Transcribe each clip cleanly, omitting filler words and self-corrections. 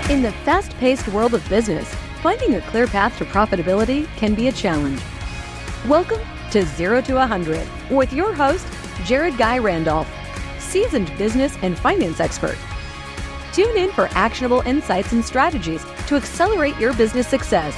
In the fast-paced world of business, finding a clear path to profitability can be a challenge. Welcome to 0 to 100 with your host, Jared Guy Randolph, seasoned business and finance expert. Tune in for actionable insights and strategies to accelerate your business success.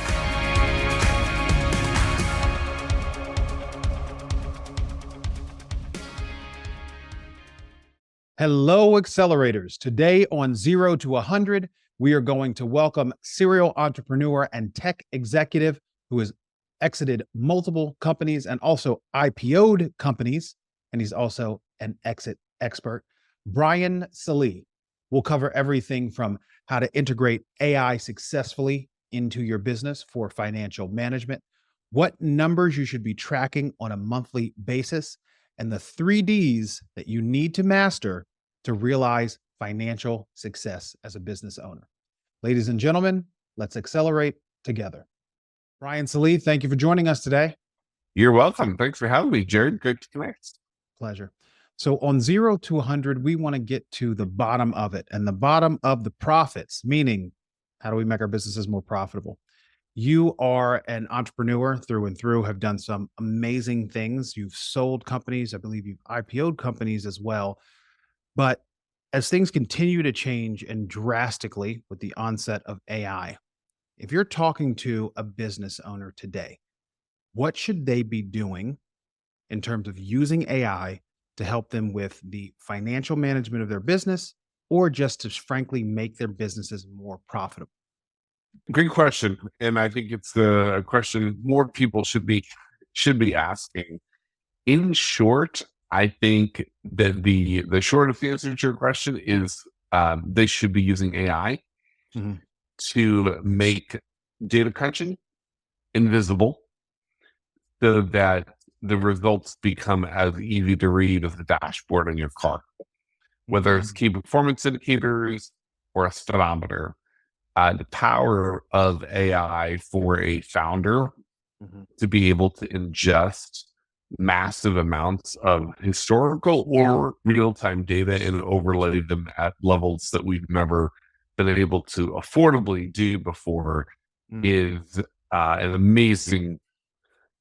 Hello, Accelerators. Today on 0 to 100, we are going to welcome serial entrepreneur and tech executive who has exited multiple companies and also IPO'd companies, and he's also an exit expert, Brian Sallee. We'll cover everything from how to integrate AI successfully into your business for financial management, what numbers you should be tracking on a monthly basis, and the 3 Ds that you need to master to realize financial success as a business owner. Ladies and gentlemen, let's accelerate together. Brian Sallee, thank you for joining us today. You're welcome. Thanks for having me, Jared. Good to connect. Pleasure. So on 0 to 100, we want to get to the bottom of it and the bottom of the profits, meaning how do we make our businesses more profitable? You are an entrepreneur through and through, have done some amazing things. You've sold companies. I believe you've IPO'd companies as well. But as things continue to change and drastically with the onset of AI, if you're talking to a business owner today, what should they be doing in terms of using AI to help them with the financial management of their business or just to frankly make their businesses more profitable? Great question. And I think it's a question more people should be asking. In short, I think that the shortest answer to your question is they should be using AI to make data crunching invisible so that the results become as easy to read as the dashboard in your car, whether it's key performance indicators or a speedometer. The power of AI for a founder to be able to ingest massive amounts of historical or real-time data and overlay them at levels that we've never been able to affordably do before is an amazing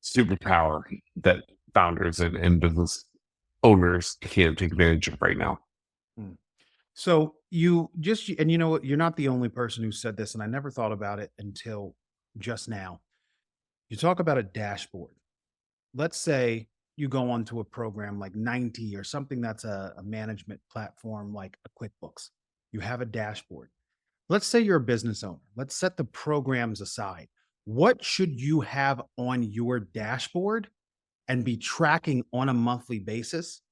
superpower that founders and business owners can take advantage of right now. So you just, and you know what, you're not the only person who said this, and I never thought about it until just now. You talk about a dashboard. Let's say you go onto a program like 90 or something that's a management platform like a QuickBooks. You have a dashboard. Let's say you're a business owner. Let's set the programs aside. What should you have on your dashboard and be tracking on a monthly basis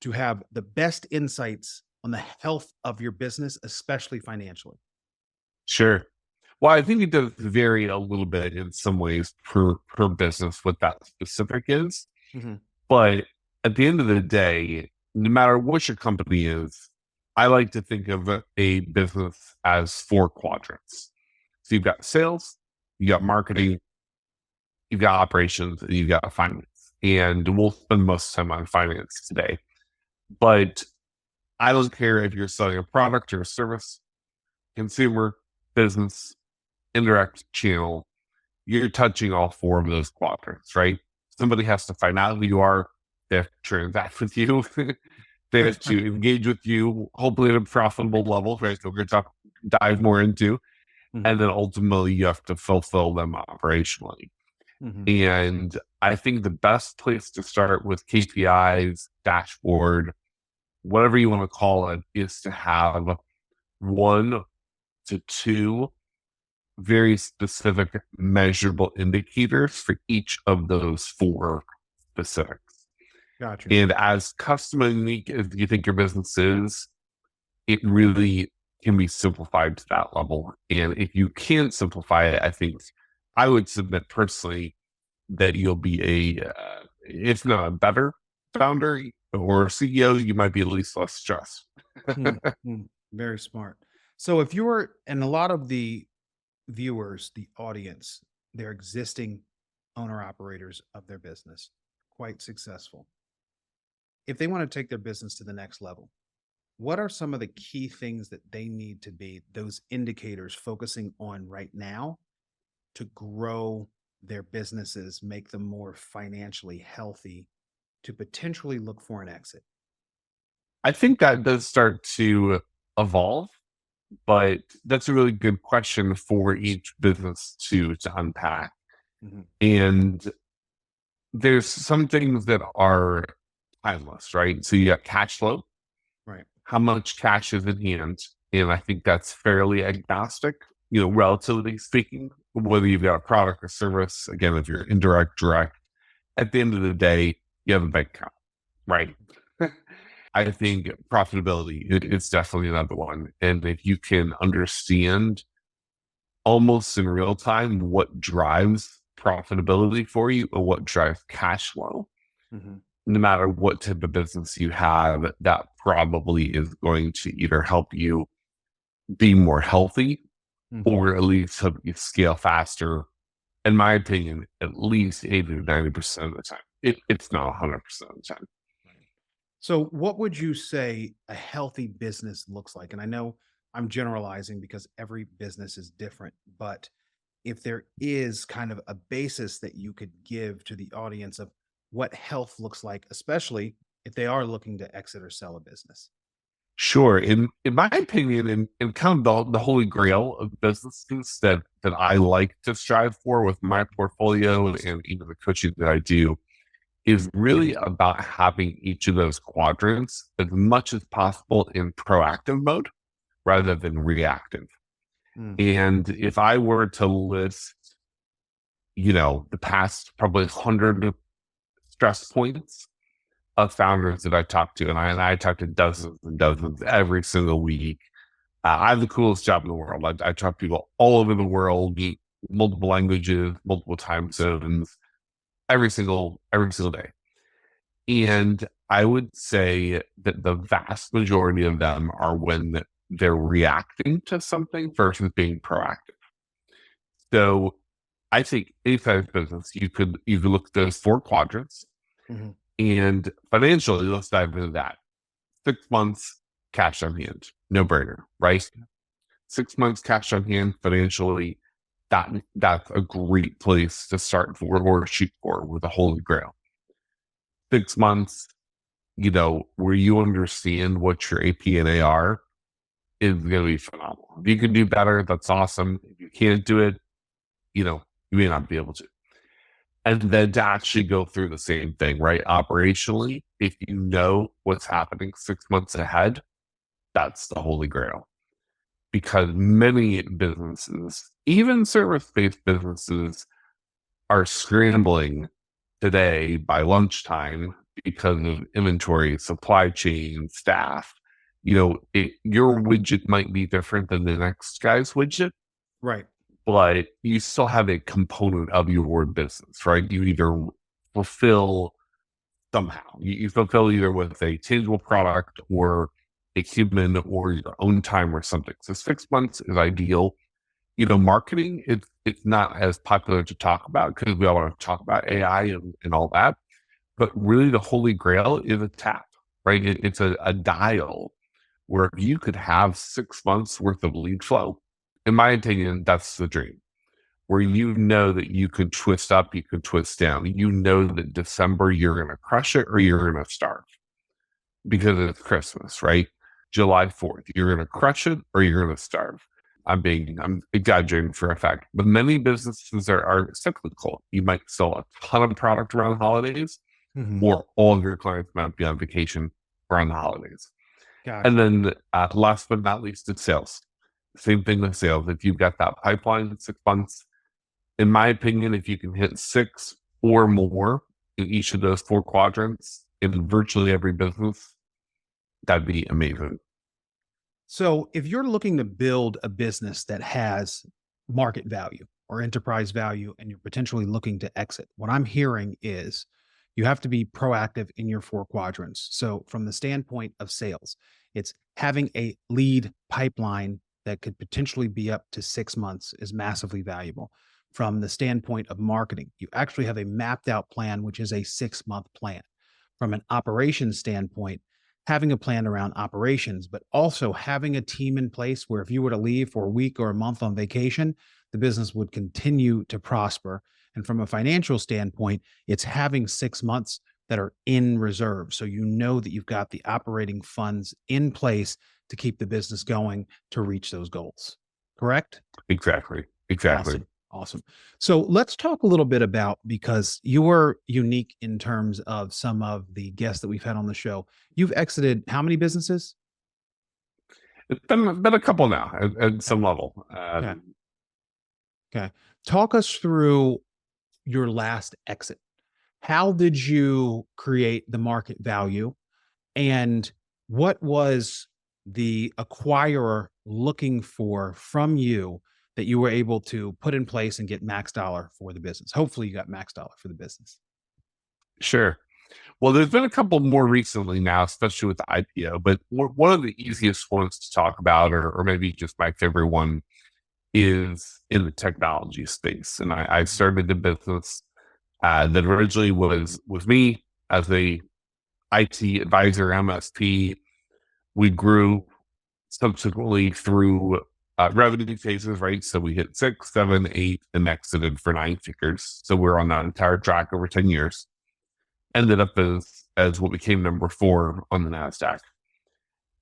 to have the best insights on the health of your business, especially financially? Sure. Well, I think it does vary a little bit in some ways per business what that specific is. But at the end of the day, no matter what your company is, I like to think of a business as 4 quadrants. So you've got sales, you got marketing, you've got operations, and you've got finance. And we'll spend most of the time on finance today. But I don't care if you're selling a product or a service, consumer, business, indirect channel, you're touching all 4 of those quadrants, right? Somebody has to find out who you are. They have to transact with you. They have to engage with you, hopefully at a profitable level, right? So we're going to dive more into. And then ultimately you have to fulfill them operationally. And I think the best place to start with KPIs, dashboard, whatever you want to call it, is to have 1 to 2 very specific measurable indicators for each of those 4 specifics. Gotcha. And as custom and unique as you think your business is, it really can be simplified to that level. And if you can simplify it, I think I would submit personally that you'll be if not a better founder or CEO, you might be at least less stressed. Very smart. So if you're, and a lot of the viewers, the audience, they're existing owner operators of their business, quite successful. If they want to take their business to the next level, what are some of the key things that they need to be those indicators focusing on right now to grow their businesses, make them more financially healthy, to potentially look for an exit? I think that does start to evolve, but that's a really good question for each business to unpack. Mhm. And there's some things that are timeless, right? So you got cash flow, Right. how much cash is in hand. And I think that's fairly agnostic, relatively speaking, whether you've got a product or service. Again, if you're indirect, direct, at the end of the day, you have a bank account, right? I think profitability it's definitely another one. And if you can understand almost in real time what drives profitability for you or what drives cash flow, Mhm. no matter what type of business you have, that probably is going to either help you be more healthy Mhm. or at least help you scale faster. In my opinion, at least 80 to 90% of the time. It's not 100% of the time. So, what would you say a healthy business looks like? And I know I'm generalizing because every business is different, but if there is kind of a basis that you could give to the audience of what health looks like, especially if they are looking to exit or sell a business. Sure. In my opinion, in kind of the holy grail of businesses that I like to strive for with my portfolio and even the coaching that I do is really about having each of those quadrants as much as possible in proactive mode rather than reactive. Mm. And if I were to list, the past probably 100 stress points of founders that I talk to, and I talk to dozens and dozens every single week. I have the coolest job in the world. I talk to people all over the world, multiple languages, multiple time zones, every single day. And I would say that the vast majority of them are when they're reacting to something versus being proactive. So I think any type of business, you could look at those four quadrants Mhm. and financially, let's dive into that. 6 months cash on hand, no brainer, right? 6 months cash on hand financially, that's a great place to start for or shoot for with a holy grail. 6 months, where you understand what your AP and AR is going to be phenomenal. If you can do better, that's awesome. If you can't do it, you may not be able to. And then to actually go through the same thing, right? Operationally, if you know what's happening 6 months ahead, that's the holy grail. Because many businesses, even service-based businesses, are scrambling today by lunchtime because of inventory, supply chain, staff. Your widget might be different than the next guy's widget, Right. but you still have a component of your business, right? You either fulfill somehow. You fulfill either with a tangible product or a human or your own time or something. So 6 months is ideal. Marketing, it's not as popular to talk about because we all want to talk about AI and all that. But really the holy grail is a tap, right? It's a dial where you could have 6 months worth of lead flow. In my opinion, that's the dream where you know that you could twist up, you could twist down. You know that December you're going to crush it or you're going to starve because it's Christmas, right? July 4th, you're going to crush it or you're going to starve. I'm exaggerating for a fact, but many businesses are cyclical. You might sell a ton of product around holidays, Mhm. or all of your clients might be on vacation around the holidays. Gotcha. And then last but not least, it's sales. Same thing with sales. If you've got that pipeline in 6 months, in my opinion, if you can hit six or more in each of those four quadrants in virtually every business, that'd be amazing. So, if you're looking to build a business that has market value or enterprise value and you're potentially looking to exit, what I'm hearing is you have to be proactive in your four quadrants. So, from the standpoint of sales, it's having a lead pipeline that could potentially be up to 6 months is massively valuable. From the standpoint of marketing, you actually have a mapped out plan, which is a 6 month plan. From an operations standpoint, having a plan around operations, but also having a team in place where if you were to leave for a week or a month on vacation, the business would continue to prosper. And from a financial standpoint, it's having 6 months that are in reserve. So you know that you've got the operating funds in place to keep the business going to reach those goals. Correct? Exactly. Awesome. So let's talk a little bit about, because you are unique in terms of some of the guests that we've had on the show. You've exited how many businesses? It's been a couple now at some level. Okay. Talk us through your last exit. How did you create the market value? And what was the acquirer looking for from you that you were able to put in place and get max dollar for the business? Hopefully you got max dollar for the business. Sure. Well, there's been a couple more recently now, especially with the IPO, but one of the easiest ones to talk about, or maybe just my favorite one, is in the technology space. And I started the business that originally was me as a IT advisor, MSP. We grew subsequently through revenue phases, right? So we hit 6, 7, 8, and exited for 9 figures. So we're on that entire track over 10 years. Ended up as what became number 4 on the NASDAQ.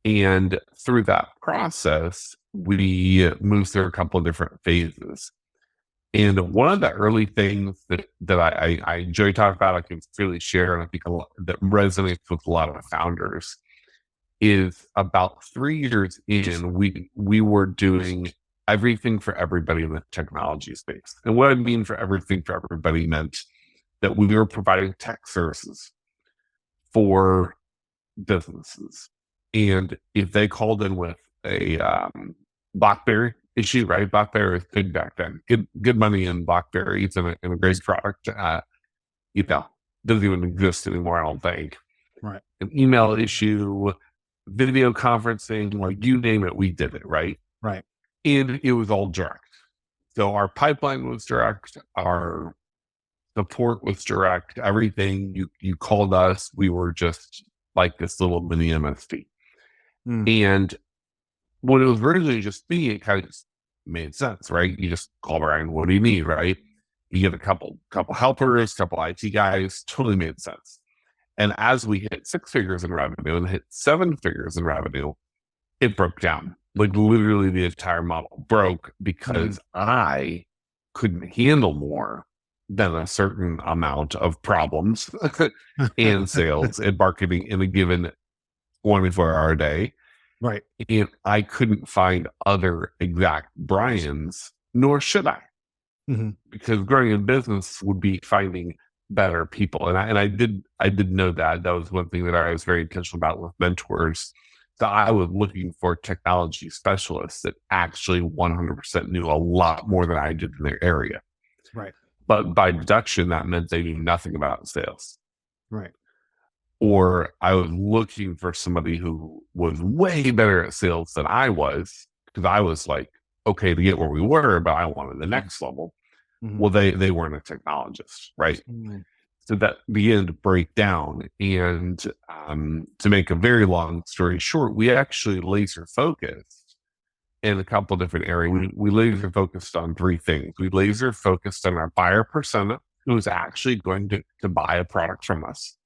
And through that process, we moved through a couple of different phases. And one of the early things that I enjoy talking about, I can freely share, and I think that resonates with a lot of founders, is about 3 years in, we were doing everything for everybody in the technology space. And what I mean for everything for everybody meant that we were providing tech services for businesses. And if they called in with a BlackBerry issue, right? BlackBerry was good back then. Good money in BlackBerry. It's in a great product. Doesn't even exist anymore, I don't think. Right. An email issue, video conferencing, like you name it, we did it, right? Right. And it was all direct. So our pipeline was direct, our support was direct, everything. You called us, we were just like this little mini MSP. And when it was originally just me, it kind of just made sense, right? You just call Brian, what do you need, right? You get a couple helpers, couple IT guys, totally made sense. And as we hit 6 figures in revenue and hit 7 figures in revenue, it broke down. Like literally the entire model broke because I couldn't handle more than a certain amount of problems and sales and marketing in a given 24-hour day. Right. And I couldn't find other exact Brians, nor should I. Because growing a business would be finding better people. And I did know that. That was one thing that I was very intentional about with mentors. So I was looking for technology specialists that actually 100% knew a lot more than I did in their area. Right. But by deduction, that meant they knew nothing about sales. Right. Or I was looking for somebody who was way better at sales than I was, because I was like, okay, to get where we were, but I wanted the next level. Well, they weren't a technologist, right? So that began to break down. And to make a very long story short, we actually laser focused in a couple different areas. We laser focused on 3 things. We laser focused on our buyer persona, who is actually going to buy a product from us.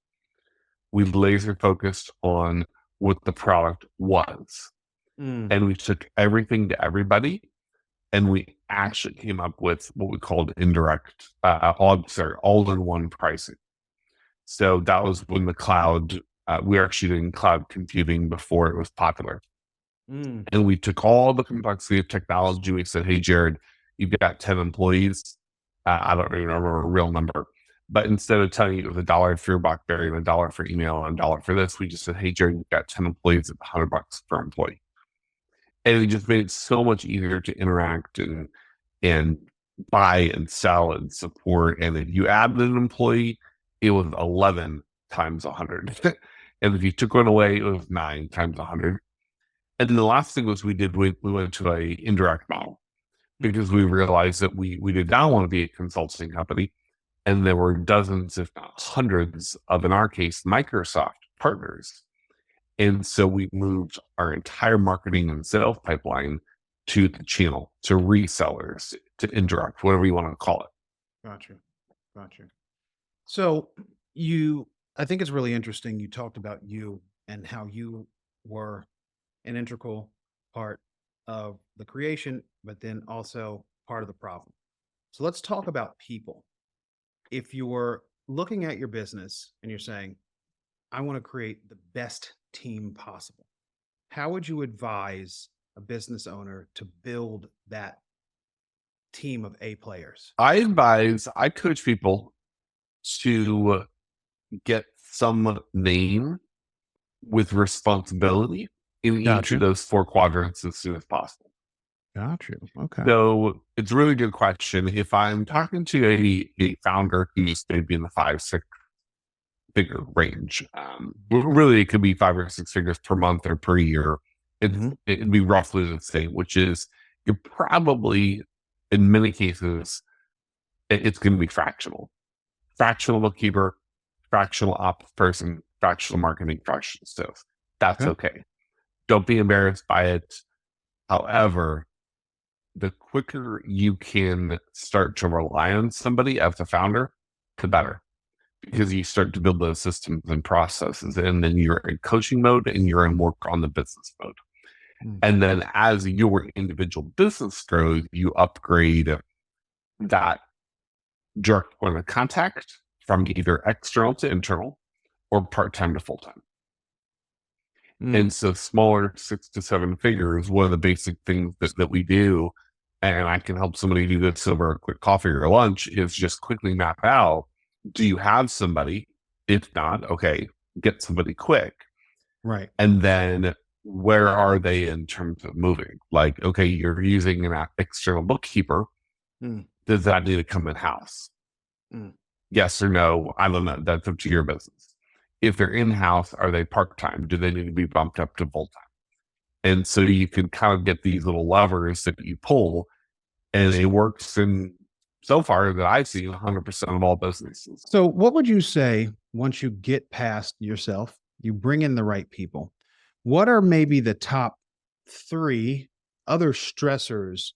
We laser focused on what the product was. And we took everything to everybody. And we actually came up with what we called indirect, all-in-one pricing. So that was when the cloud, we were actually doing cloud computing before it was popular. And we took all the complexity of technology. We said, hey, Jared, you've got 10 employees. I don't even remember a real number. But instead of telling you it was $1 for your BlackBerry and $1 for email and $1 for this, we just said, hey, Jared, you've got 10 employees at $100 per employee. And it just made it so much easier to interact and buy and sell and support. And if you added an employee, it was 11 times 100. And if you took one away, it was 9 times 100. And then the last thing was we went to a indirect model, because we realized that we did not want to be a consulting company. And there were dozens, if not hundreds of, in our case, Microsoft partners. And so we moved our entire marketing and sales pipeline to the channel, to resellers, to indirect, whatever you want to call it. Gotcha. So I think it's really interesting. You talked about you and how you were an integral part of the creation, but then also part of the problem. So let's talk about people. If you're looking at your business and you're saying, I want to create the best team possible, how would you advise a business owner to build that team of A players? I coach people to get some name with responsibility in each of those 4 quadrants as soon as possible. Got you. Okay. So it's a really good question. If I'm talking to a founder who's maybe in the 5-6 figure range, really it could be 5 or 6 figures per month or per year. It'd be roughly the same, which is you're probably, in many cases, it's going to be fractional bookkeeper, fractional ops person, fractional marketing, fractional sales. That's okay. Don't be embarrassed by it. However, the quicker you can start to rely on somebody as a founder, the better, because you start to build those systems and processes, and then you're in coaching mode and you're in work on the business mode. And then as your individual business grows, you upgrade that direct point of contact from either external to internal or part-time to full-time. And so smaller 6 to 7 figures, one of the basic things that we do, and I can help somebody do this over a quick coffee or lunch, is just quickly map out, do you have somebody? If not, okay, get somebody quick. Right. And then where are they in terms of moving? Like, okay, you're using an external bookkeeper. Does that need to come in-house? Yes or no? I don't know. That's up to your business. If they're in-house, are they part-time? Do they need to be bumped up to full-time? And so you can kind of get these little levers that you pull, and it works in, so far that I've seen, 100% of all businesses. So what would you say once you get past yourself, you bring in the right people? What are maybe the top 3 other stressors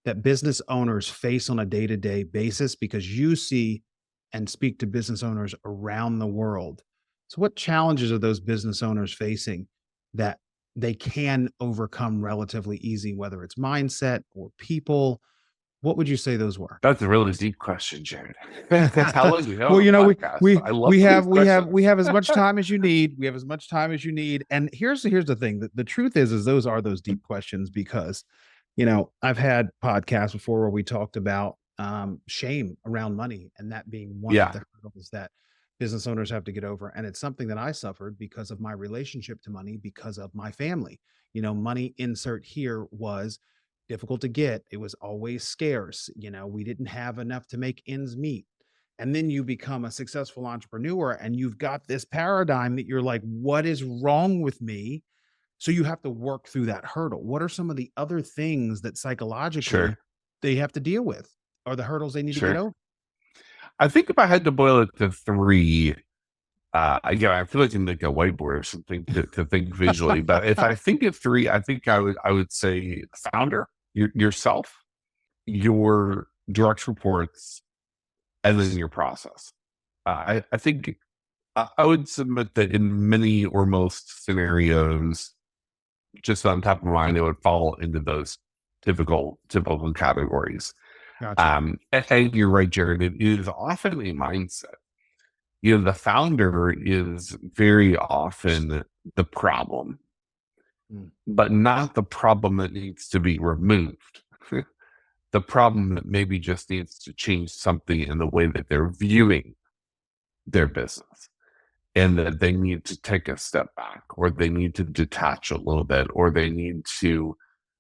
that business owners face on a day-to-day basis? Because you see and speak to business owners around the world. So what challenges are those business owners facing that they can overcome relatively easy, whether it's mindset or people? What would you say those were? That's a really deep question, Jared. How long do we have? Well, we I love have as much time as you need. We have as much time as you need. And here's the thing. The truth is those are those deep questions because, I've had podcasts before where we talked about shame around money, and that being one of the hurdles that business owners have to get over. And it's something that I suffered because of my relationship to money, because of my family. Money, insert here, was difficult to get. It was always scarce. We didn't have enough to make ends meet. And then you become a successful entrepreneur and you've got this paradigm that you're like, what is wrong with me? So you have to work through that hurdle. What are some of the other things that psychologically they have to deal with, or the hurdles they need to get over? I think if I had to boil it to 3, I feel like I need like a whiteboard or something to think visually. But if I think of 3, I think I would say founder, yourself, your direct reports, and then your process. I think I would submit that in many or most scenarios, just on top of mind, it would fall into those typical categories. Gotcha. And you're right, Jared. It is often a mindset. The founder is very often the problem, but not the problem that needs to be removed. The problem that maybe just needs to change something in the way that they're viewing their business, and that they need to take a step back, or they need to detach a little bit, or they need to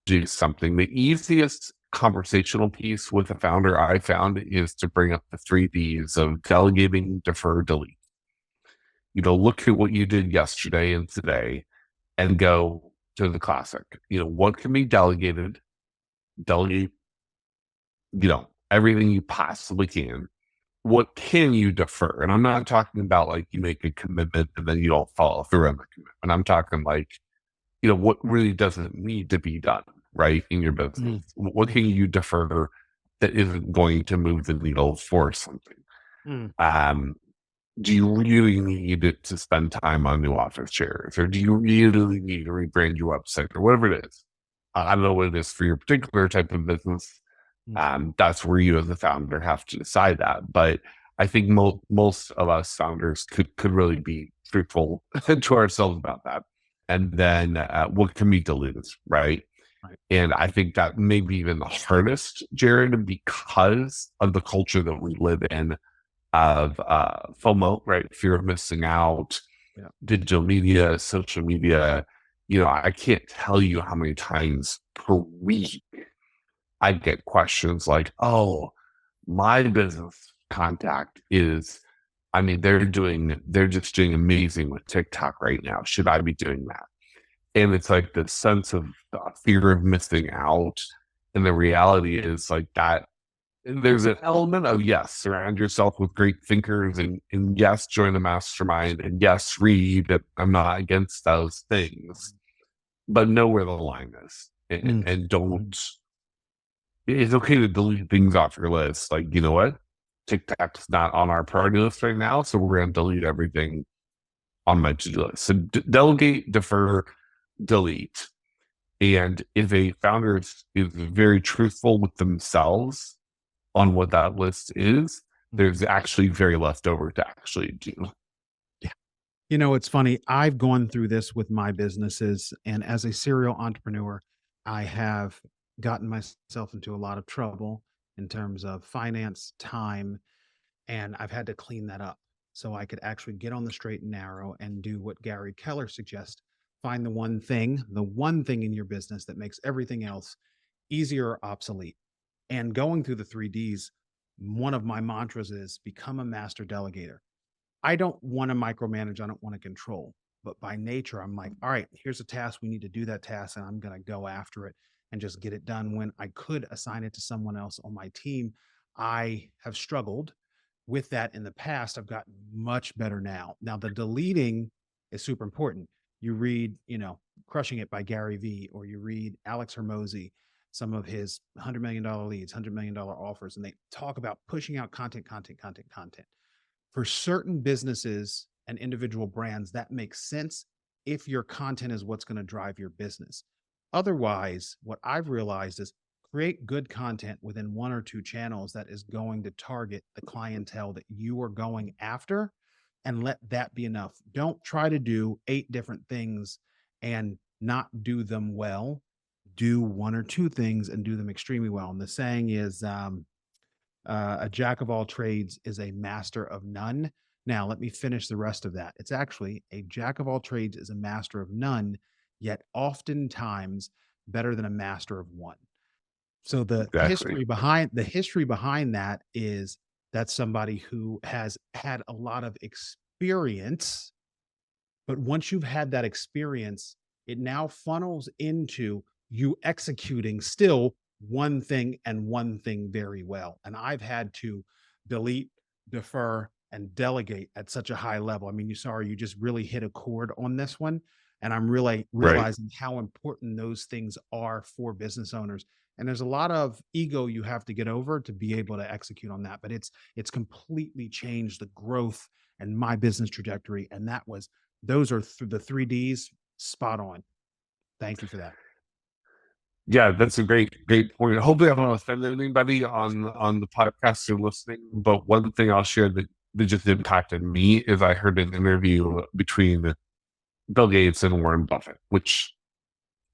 do something. The easiest conversational piece with a founder I found is to bring up the 3 Ds of delegating, defer, delete. Look at what you did yesterday and today and go to the classic. What can be delegated? Delegate, everything you possibly can. what can you defer? And I'm not talking about like you make a commitment and then you don't follow through on the commitment. I'm talking like, what really doesn't need to be done, right, in your business. What can you defer that isn't going to move the needle for something? Do you really need it to spend time on new office chairs, or do you really need to rebrand your website, or whatever it is? I don't know what it is for your particular type of business. That's where you as a founder have to decide that. But I think most of us founders could really be truthful to ourselves about that. And then what can be deleted, right? And I think that may be even the hardest, Jared, because of the culture that we live in of FOMO, right? Fear of missing out, digital media, social media. I can't tell you how many times per week I get questions like, oh, my business contact is, they're just doing amazing with TikTok right now. Should I be doing that? And it's like the sense of fear of missing out. And the reality is like that there's an element of yes, surround yourself with great thinkers and yes, join the mastermind and yes, read. I'm not against those things, but know where the line is and don't. It's okay to delete things off your list. Like, you know what? TikTok's not on our priority list right now, so we're going to delete everything on my to-do list. So delegate, defer, delete. And if a founder is very truthful with themselves on what that list is, there's actually very left over to actually do. Yeah. It's funny. I've gone through this with my businesses, and as a serial entrepreneur, I have gotten myself into a lot of trouble in terms of finance, time, and I've had to clean that up so I could actually get on the straight and narrow and do what Gary Keller suggests. Find the one thing in your business that makes everything else easier or obsolete. And going through the 3Ds, one of my mantras is become a master delegator. I don't want to micromanage. I don't want to control. But by nature, I'm like, all right, here's a task. We need to do that task, and I'm going to go after it and just get it done. When I could assign it to someone else on my team, I have struggled with that in the past. I've gotten much better now. Now, the deleting is super important. You read, Crushing It by Gary Vee, or you read Alex Hormozy, some of his $100 million leads, $100 million offers, and they talk about pushing out content. For certain businesses and individual brands, that makes sense if your content is what's going to drive your business. Otherwise, what I've realized is create good content within one or two channels that is going to target the clientele that you are going after, and let that be enough. Don't try to do 8 different things and not do them well. Do one or two things and do them extremely well. And the saying is, a jack of all trades is a master of none. Now, let me finish the rest of that. It's actually a jack of all trades is a master of none, yet oftentimes better than a master of one. So the history behind that is that's somebody who has had a lot of experience, but once you've had that experience, it now funnels into you executing still one thing and one thing very well. And I've had to delete, defer, and delegate at such a high level. I mean, you just really hit a chord on this one. And I'm really realizing how important those things are for business owners. And there's a lot of ego you have to get over to be able to execute on that. But it's completely changed the growth and my business trajectory. And those are the 3Ds spot on. Thank you for that. Yeah, that's a great point. Hopefully I don't offend anybody on the podcast you're listening, but one thing I'll share that just impacted me is I heard an interview between Bill Gates and Warren Buffett, which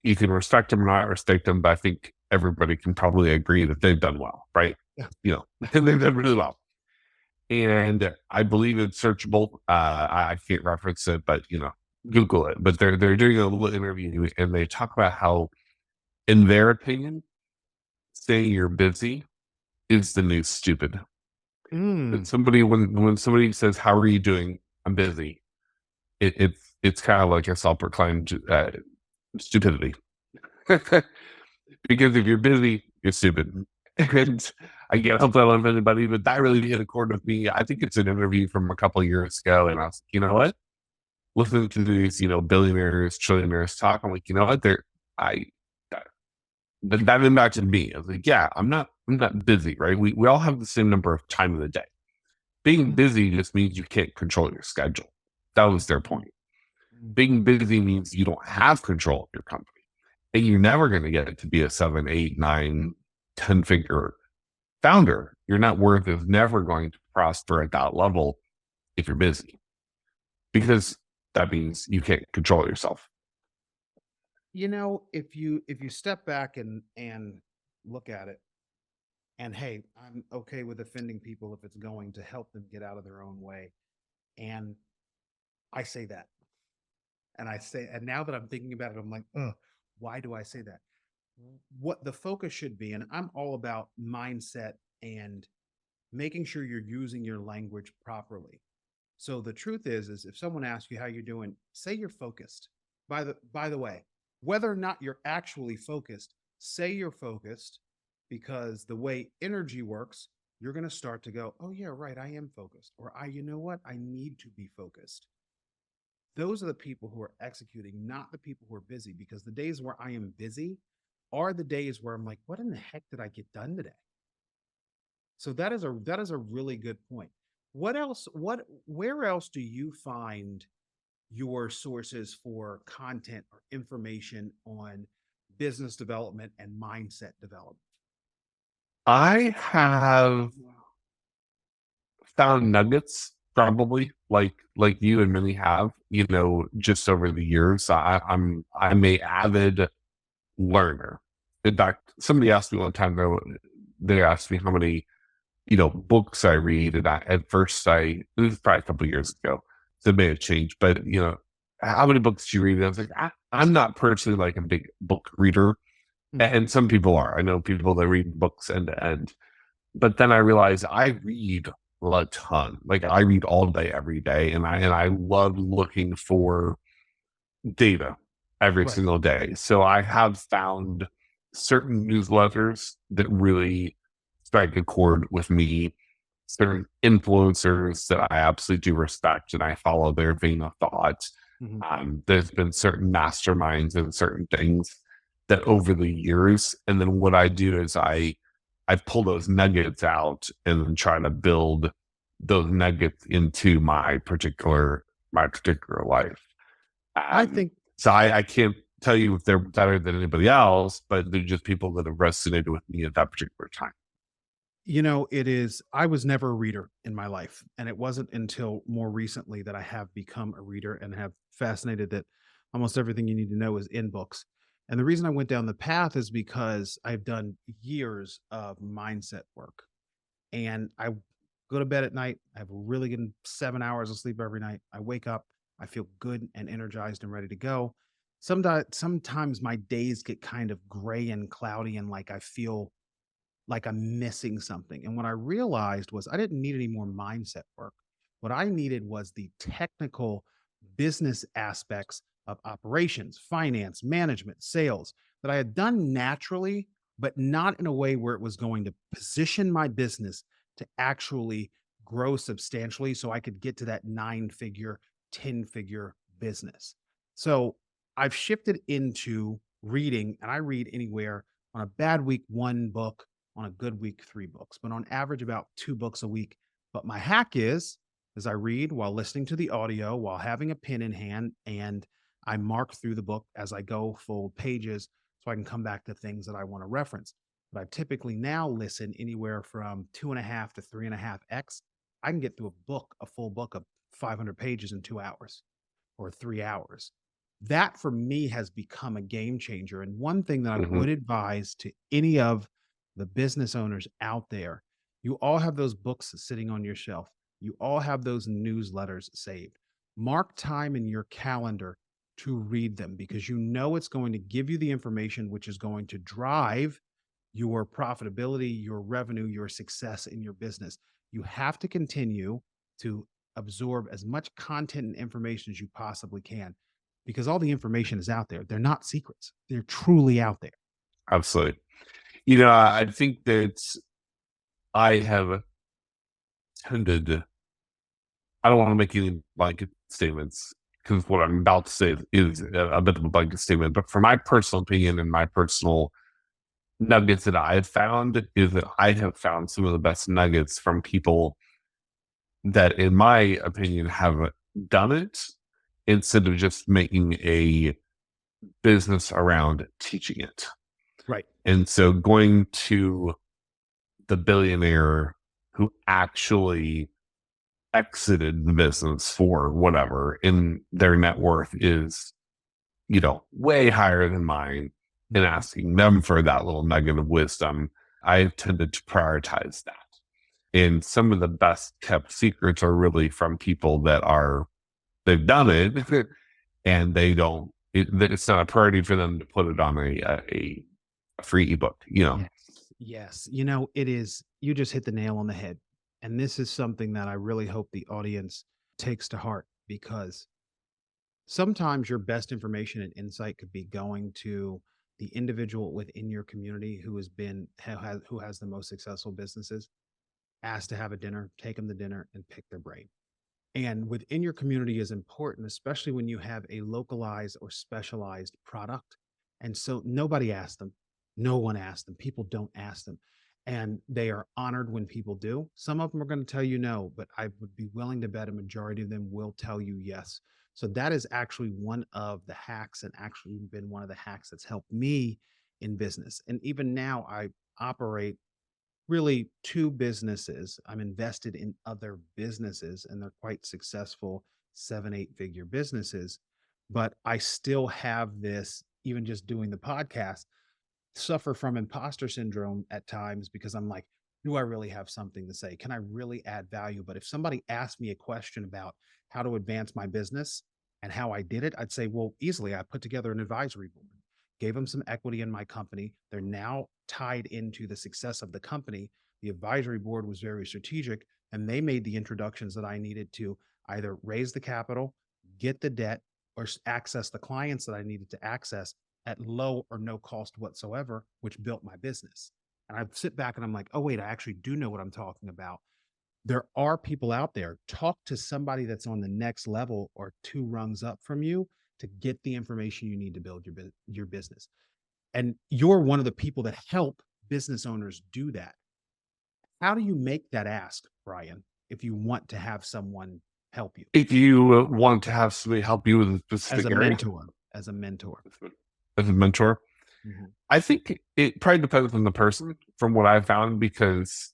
you can respect them or not respect them, but I think everybody can probably agree that they've done well, right? Yeah. They've done really well. And I believe it's searchable. I can't reference it, but Google it. But they're doing a little interview and they talk about how, in their opinion, saying you're busy is the new stupid. And when somebody says, "How are you doing?" "I'm busy." It's kind of like a self-proclaimed stupidity. Because if you're busy, you're stupid. And I can't help that on anybody, but that really hit a chord with me. I think it's an interview from a couple of years ago, and I was like, you know what? Listening to these, billionaires, trillionaires talk, I'm like, you know what? I that impacted me. I was like, yeah, I'm not busy, right? We all have the same number of time in the day. Being busy just means you can't control your schedule. That was their point. Being busy means you don't have control of your company. And you're never going to get it to be a 7, 8, 9, 10 figure founder. Your net worth is never going to prosper at that level if you're busy, because that means you can't control yourself. If you step back and look at it, and hey, I'm okay with offending people if it's going to help them get out of their own way. And I say that. And now that I'm thinking about it, I'm like, ugh, why do I say that? What the focus should be, and I'm all about mindset and making sure you're using your language properly. So the truth is if someone asks you how you're doing, say you're focused. By the way, whether or not you're actually focused, say you're focused, because the way energy works, you're going to start to go, oh yeah, right, I am focused, or you know what, I need to be focused. Those are the people who are executing, not the people who are busy, because the days where I am busy are the days where I'm like, what in the heck did I get done today? So that is a really good point. Where else do you find your sources for content or information on business development and mindset development? I have found nuggets, probably like you and many have, just over the years. I'm a avid learner. In fact, somebody asked me one time, though, they asked me how many books I read, and at first it was probably a couple of years ago, so it may have changed, but how many books do you read? And I was like, I'm not personally like a big book reader, and some people are. I know people that read books end to end, but then I realized I read a ton. Like, I read all day, every day, and I love looking for data every Right. single day. So I have found certain newsletters that really strike a chord with me, certain influencers that I absolutely do respect and I follow their vein of thought. There's been certain masterminds and certain things that over the years, and then what I do is I pull those nuggets out and then try to build those nuggets into my particular life. I think So. I can't tell you if they're better than anybody else, but they're just people that have resonated with me at that particular time. I was never a reader in my life. And it wasn't until more recently that I have become a reader and have fascinated that almost everything you need to know is in books. And the reason I went down the path is because I've done years of mindset work. And I go to bed at night. I have a really good 7 hours of sleep every night. I wake up, I feel good and energized and ready to go. Sometimes my days get kind of gray and cloudy, and like I feel like I'm missing something. And what I realized was I didn't need any more mindset work. What I needed was the technical business aspects of operations, finance, management, sales that I had done naturally, but not in a way where it was going to position my business to actually grow substantially so I could get to that 9-figure, 10-figure business. So I've shifted into reading, and I read anywhere on a bad week, 1 book, on a good week, 3 books, but on average about 2 books a week. But my hack is I read while listening to the audio, while having a pen in hand, and I mark through the book as I go, fold pages so I can come back to things that I want to reference. But I typically now listen anywhere from 2.5 to 3.5x. I can get through a full book of 500 pages in 2 hours or 3 hours. That for me has become a game changer. And one thing that I would advise to any of the business owners out there, you all have those books sitting on your shelf. You all have those newsletters saved. Mark time in your calendar to read them, because you know it's going to give you the information which is going to drive your profitability, your revenue, your success in your business. You have to continue to absorb as much content and information as you possibly can, because all the information is out there. They're not secrets. They're truly out there. Absolutely. I think that I have tended, I don't want to make any blanket statements because what I'm about to say is a bit of a blanket statement, but for my personal opinion and my personal nuggets that I've found is that I have found some of the best nuggets from people that, in my opinion, have done it instead of just making a business around teaching it. Right. And so going to the billionaire who actually exited the business for whatever, and their net worth is, way higher than mine, and asking them for that little nugget of wisdom, I've tended to prioritize that. And some of the best kept secrets are really from people that they've done it and they don't, it's not a priority for them to put it on a free ebook, Yes. It is, you just hit the nail on the head. And this is something that I really hope the audience takes to heart, because sometimes your best information and insight could be going to the individual within your community who has the most successful businesses, ask to have a dinner, take them to dinner and pick their brain. And within your community is important, especially when you have a localized or specialized product. And so nobody asked them. No one asked them. People don't ask them. And they are honored when people do. Some of them are going to tell you no, but I would be willing to bet a majority of them will tell you yes. So that is actually one of the hacks, and actually been one of the hacks that's helped me in business. And even now I operate really two businesses. I'm invested in other businesses and they're quite successful 7, 8 figure businesses. But I still have this, even just doing the podcast, suffer from imposter syndrome at times, because I'm like, do I really have something to say? Can I really add value? But if somebody asked me a question about how to advance my business and how I did it, I'd say, well, easily, I put together an advisory board, gave them some equity in my company. They're now tied into the success of the company. The advisory board was very strategic, and they made the introductions that I needed to either raise the capital, get the debt, or access the clients that I needed to access at low or no cost whatsoever, which built my business. And I sit back and I'm like, oh, wait, I actually do know what I'm talking about. There are people out there. Talk to somebody that's on the next level or 2 rungs up from you to get the information you need to build your business. And you're one of the people that help business owners do that. How do you make that ask, Brian, if you want to have someone help you? If you want to have somebody help you with a specific area, as a mentor. Mm-hmm. I think it probably depends on the person, from what I've found, because,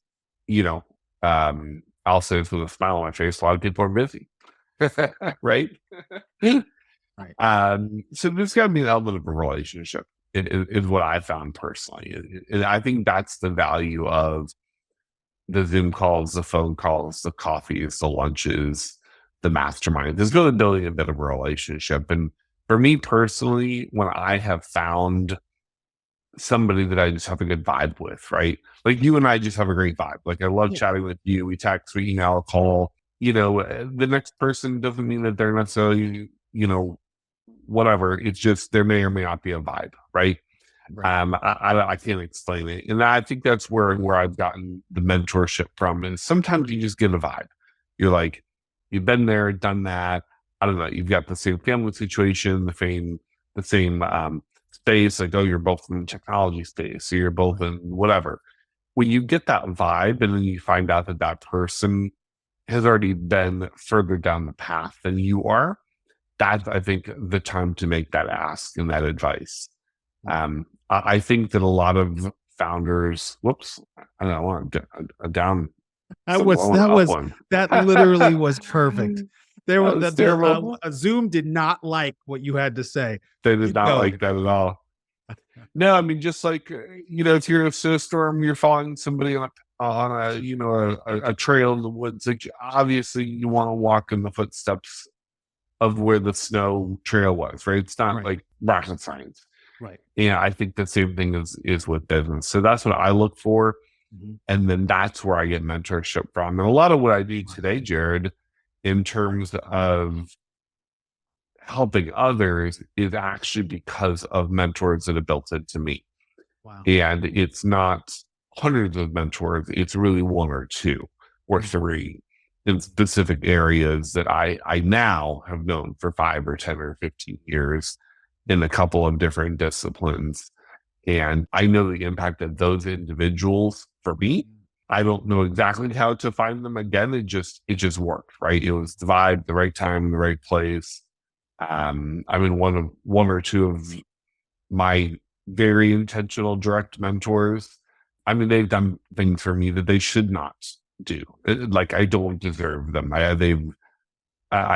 I'll say this with a smile on my face, a lot of people are busy, right? Right. So there's got to be an element of a relationship, is what I found personally. And I think that's the value of the Zoom calls, the phone calls, the coffees, the lunches, the mastermind. There's going to building a bit of a relationship. And for me personally, when I have found somebody that I just have a good vibe with, right? Like you and I just have a great vibe. Like I love chatting with you. We text, we email, call. The next person doesn't mean that they're necessarily, whatever. It's just there may or may not be a vibe, right? I can't explain it. And I think that's where I've gotten the mentorship from. And sometimes you just get a vibe. You're like, you've been there, done that. I don't know. You've got the same family situation, the same space. Like, oh, you're both in the technology space. So you're both in whatever. When you get that vibe and then you find out that that person has already been further down the path than you are, that's, I think, the time to make that ask and that advice. I think that a lot of founders, I don't want a down. That literally was perfect. Zoom did not like what you had to say. They did not like that at all. No, I mean, just like, if you're in a snowstorm, you're following somebody on a trail in the woods. Like, obviously you want to walk in the footsteps of where the snow trail was, right? It's not like rocket science. Right. Yeah, I think the same thing is with business. So that's what I look for. Mm-hmm. And then that's where I get mentorship from. And a lot of what I do today, Jared, in terms of helping others, is actually because of mentors that have built into me. Wow. And it's not hundreds of mentors. It's really one or two or three in specific areas that I now have known for 5 or 10 or 15 years in a couple of different disciplines. And I know the impact of those individuals for me. I don't know exactly how to find them again. It just worked, right? It was the vibe, the right time, the right place. I'm in one or two of my very intentional direct mentors. I mean, they've done things for me that they should not do. Like, I don't deserve them. I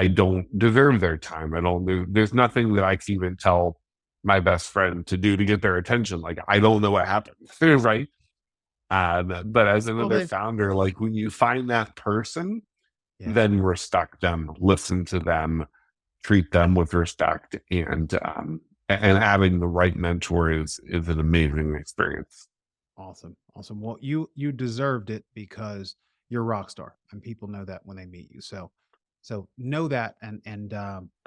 don't deserve their time. There's nothing that I can even tell my best friend to do to get their attention. Like, I don't know what happened, right? But as another founder, like, when you find that person, then respect them, listen to them, treat them with respect, and having the right mentor is an amazing experience. Awesome. Well, you deserved it because you're a rock star, and people know that when they meet you. So know that and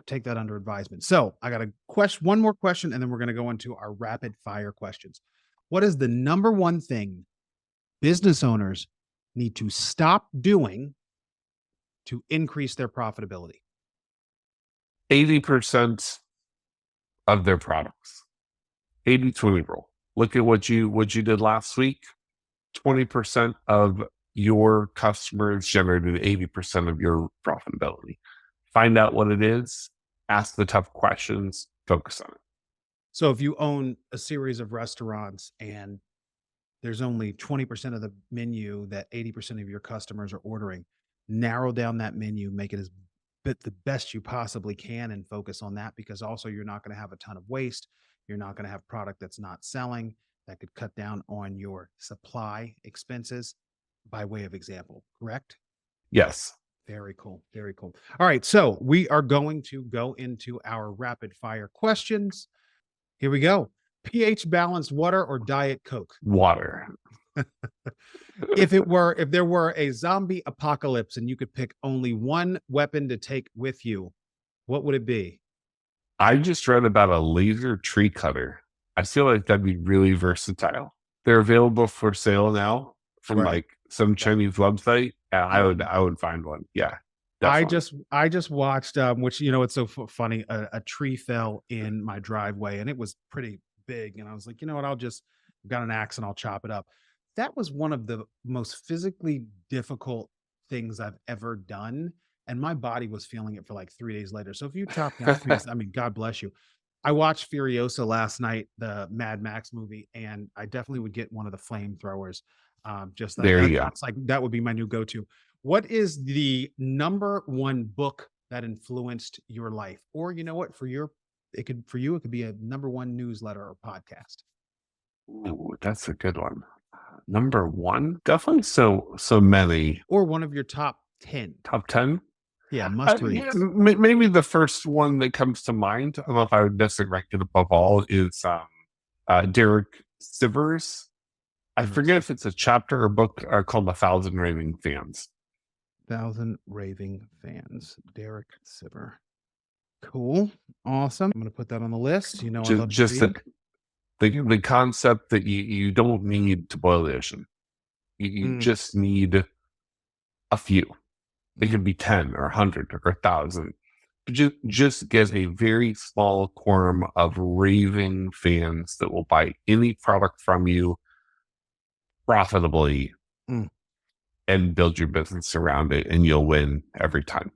take that under advisement. So I got one more question, and then we're going to go into our rapid fire questions. What is the number one thing business owners need to stop doing to increase their profitability? 80% of their products. 80-20 rule. Look at what you did last week. 20% of your customers generated 80% of your profitability. Find out what it is, ask the tough questions, focus on it. So if you own a series of restaurants and there's only 20% of the menu that 80% of your customers are ordering, narrow down that menu, make it the best you possibly can, and focus on that, because also you're not going to have a ton of waste. You're not going to have product that's not selling. That could cut down on your supply expenses, by way of example, correct? Yes. Very cool. All right, so we are going to go into our rapid fire questions. Here we go. pH balanced water or Diet Coke? Water. If there were a zombie apocalypse and you could pick only one weapon to take with you, what would it be? I just read about a laser tree cutter. I feel like that'd be really versatile. They're available for sale now from like some Chinese website. I would find one. Yeah. Definitely. I just watched which, it's so funny. A tree fell in my driveway and it was pretty big. And I was like, you know what? I've got an axe and I'll chop it up. That was one of the most physically difficult things I've ever done. And my body was feeling it for like 3 days later. So if you chop down trees, I mean, God bless you. I watched Furiosa last night, the Mad Max movie, and I definitely would get one of the flamethrowers. There you go. It's like, that would be my new go-to. What is the number one book that influenced your life? Or you know what, for you, it could be a number one newsletter or podcast. Ooh, that's a good one. Number one, definitely so many. Or one of your top 10. Top 10? Yeah, must read. Maybe the first one that comes to mind, I don't know if I would necessarily rank it above all, is Derek Sivers. I forget if it's a chapter or book called 1,000 Raving Fans. 1,000 Raving Fans. Derek Sivers. Cool. Awesome. I'm going to put that on the list. I love just the concept that you don't need to boil the ocean. You just need a few. It could be 10 or 100 or 1,000. But just get a very small quorum of raving fans that will buy any product from you profitably and build your business around it, and you'll win every time.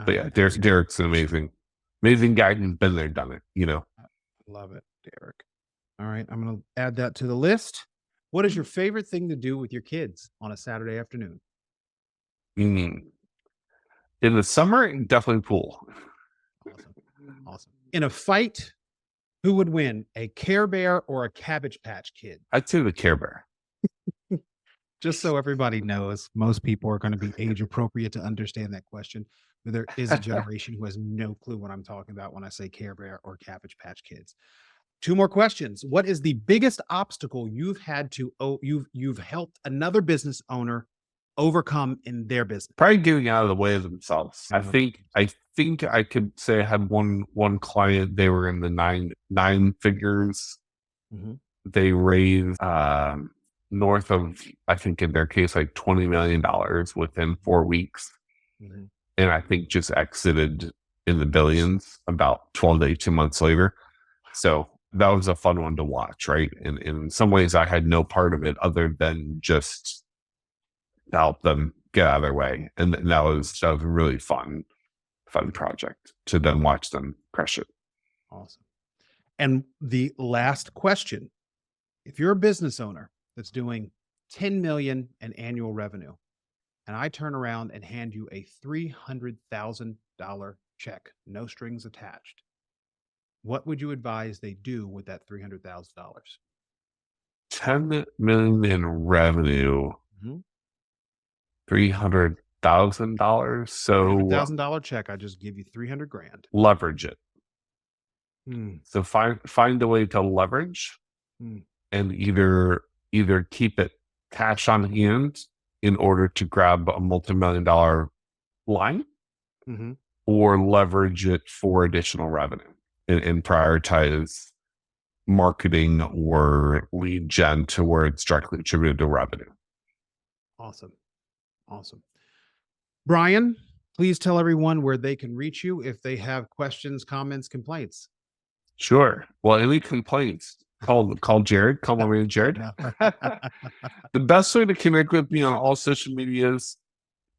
But yeah, Derek's an amazing guy who's been there, done it, Love it, Derek. All right, I'm going to add that to the list. What is your favorite thing to do with your kids on a Saturday afternoon? In the summer, definitely pool. Awesome. In a fight, who would win, a Care Bear or a Cabbage Patch Kid? I'd say the Care Bear. Just so everybody knows, most people are going to be age appropriate to understand that question. But there is a generation who has no clue what I'm talking about when I say Care Bear or Cabbage Patch Kids. 2 more questions. What is the biggest obstacle you've helped another business owner overcome in their business? Probably getting out of the way of themselves. I think I could say I had one client. They were in the nine figures. They raised $9 north of, I think in their case, like $20 million within 4 weeks. Mhm. And I think just exited in the billions about 12 to 18 months later. So that was a fun one to watch, right? And in some ways, I had no part of it other than just to help them get out of their way. And that was a really fun project to then watch them crush it. Awesome. And the last question, if you're a business owner that's doing 10 million in annual revenue, and I turn around and hand you a $300,000 check, no strings attached, what would you advise they do with that $300,000? 10 million in revenue, Mhm. $300,000. So $300,000 check, I just give you 300 grand. leverage it. Hmm. So find a way to leverage and either keep it cash on hand in order to grab a multi-million-dollar line, Mm-hmm. or leverage it for additional revenue and prioritize marketing or lead gen to where it's directly attributed to revenue. Awesome. Awesome. Brian, please tell everyone where they can reach you if they have questions, comments, complaints. Sure. Well, any complaints, call Jared. Call my man Jared. The best way to connect with me on all social medias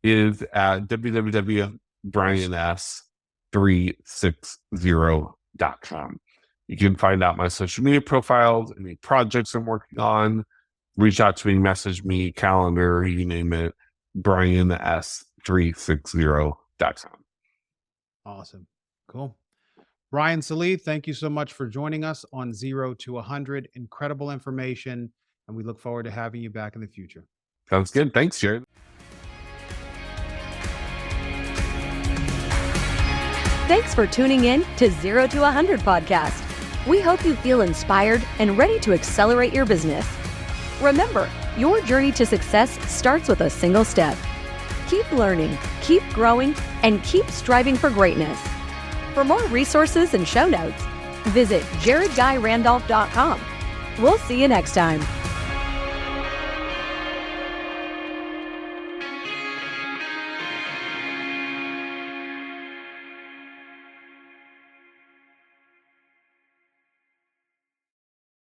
is at www.brians360.com. You can find out my social media profiles, any projects I'm working on. Reach out to me, message me, calendar, you name it, brians360.com. Awesome. Cool. Brian Sallee, thank you so much for joining us on 0 to 100. Incredible information, and we look forward to having you back in the future. Sounds good. Thanks, Jared. Thanks for tuning in to 0 to 100 podcast. We hope you feel inspired and ready to accelerate your business. Remember, your journey to success starts with a single step. Keep learning, keep growing, and keep striving for greatness. For more resources and show notes, visit jaredguyrandolph.com. We'll see you next time.